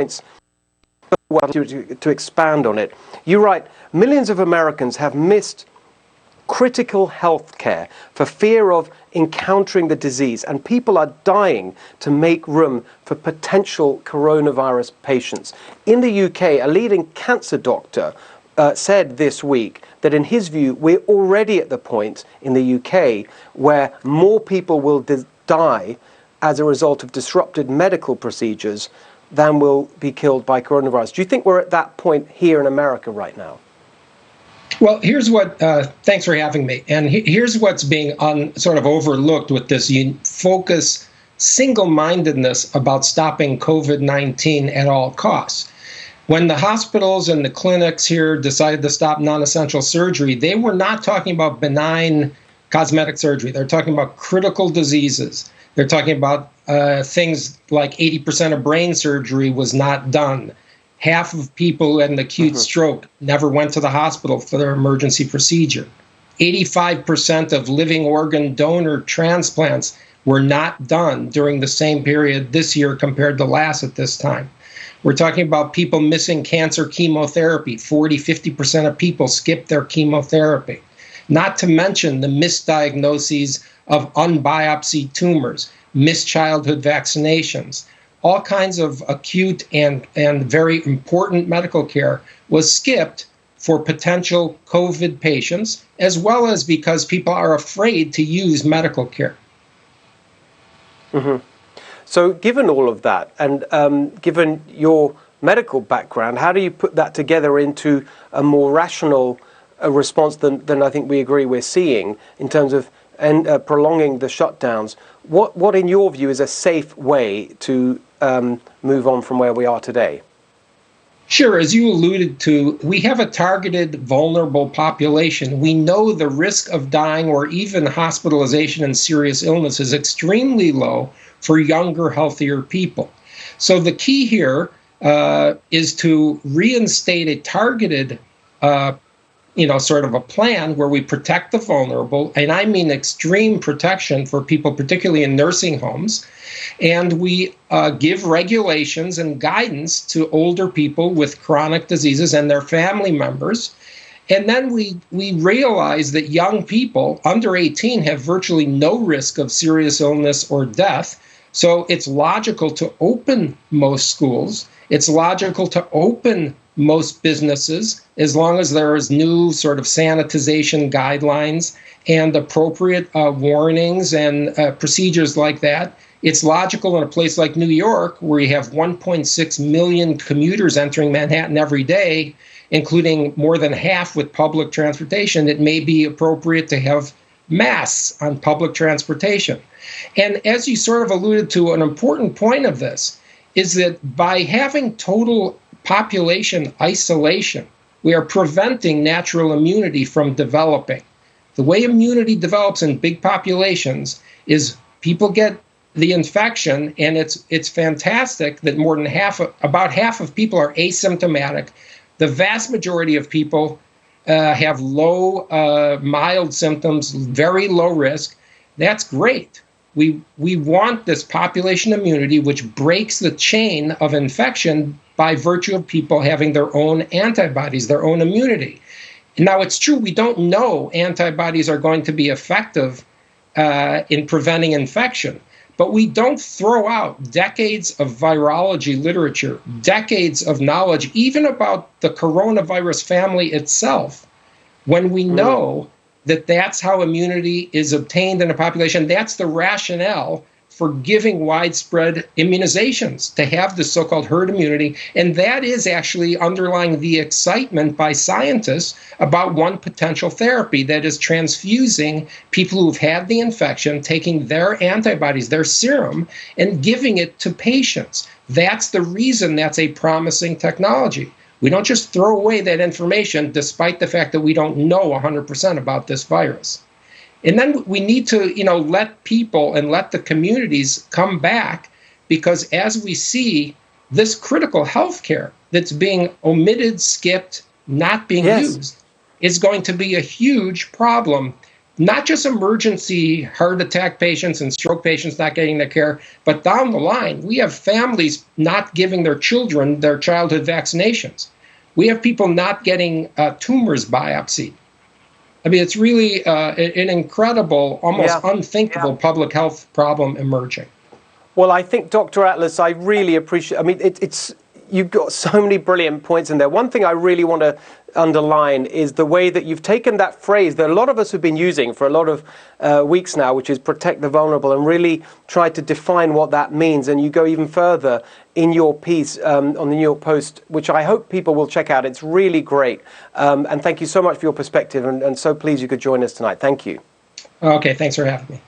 to expand on it. You write, millions of Americans have missed critical health care for fear of encountering the disease, and people are dying to make room for potential coronavirus patients. In the UK, a leading cancer doctor said this week that in his view, we're already at the point in the UK where more people will die as a result of disrupted medical procedures than will be killed by coronavirus. Do you think we're at that point here in America right now? Well, here's what, thanks for having me. And here's what's being sort of overlooked with this focus, single-mindedness about stopping COVID-19 at all costs. When the hospitals and the clinics here decided to stop non-essential surgery, they were not talking about benign cosmetic surgery. They're talking about critical diseases. They're talking about things like 80% of brain surgery was not done. Half of people who had an acute stroke never went to the hospital for their emergency procedure. 85% of living organ donor transplants were not done during the same period this year compared to last at this time. We're talking about people missing cancer chemotherapy. 50% of people skipped their chemotherapy. Not to mention the misdiagnoses of unbiopsied tumors, missed childhood vaccinations. All kinds of acute and very important medical care was skipped for potential COVID patients, as well as because people are afraid to use medical care. Mm-hmm. So given all of that, and given your medical background, how do you put that together into a more rational response than I think we agree we're seeing in terms of prolonging the shutdowns? What in your view is a safe way to move on from where we are today? Sure. As you alluded to, we have a targeted vulnerable population. We know the risk of dying or even hospitalization and serious illness is extremely low for younger, healthier people. So the key here is to reinstate a targeted sort of a plan where we protect the vulnerable, and I mean extreme protection for people, particularly in nursing homes, and we give regulations and guidance to older people with chronic diseases and their family members. And then we realize that young people under 18 have virtually no risk of serious illness or death. So it's logical to open most schools. It's logical to open most businesses as long as there is new sort of sanitization guidelines and appropriate warnings and procedures like that. It's logical in a place like New York, where you have 1.6 million commuters entering Manhattan every day, including more than half with public transportation. It may be appropriate to have masks on public transportation. And as you sort of alluded to, an important point of this is that by having total population isolation, we are preventing natural immunity from developing. The way immunity develops in big populations is people get the infection, and it's fantastic that about half of people are asymptomatic. The vast majority of people have low, mild symptoms, very low risk. That's great. We want this population immunity, which breaks the chain of infection by virtue of people having their own antibodies, their own immunity. Now, it's true we don't know antibodies are going to be effective in preventing infection, but we don't throw out decades of virology literature, decades of knowledge, even about the coronavirus family itself, when we know that that's how immunity is obtained in a population. That's the rationale for giving widespread immunizations, to have the so-called herd immunity. And that is actually underlying the excitement by scientists about one potential therapy, that is transfusing people who've had the infection, taking their antibodies, their serum, and giving it to patients. That's the reason that's a promising technology. We don't just throw away that information, despite the fact that we don't know 100% about this virus. And then we need to, let people and let the communities come back, because as we see this critical health care that's being omitted, skipped, not being used, is going to be a huge problem not just emergency heart attack patients and stroke patients not getting their care, but down the line, we have families not giving their children their childhood vaccinations. We have people not getting tumors biopsied. I mean, it's really an incredible, almost unthinkable public health problem emerging. Well, I think, Dr. Atlas, I really appreciate, I mean, it's you've got so many brilliant points in there. One thing I really want to underline is the way that you've taken that phrase that a lot of us have been using for a lot of weeks now, which is protect the vulnerable, and really try to define what that means. And you go even further in your piece on the New York Post, which I hope people will check out. It's really great. And thank you so much for your perspective, and so pleased you could join us tonight. Thank you. Okay, thanks for having me.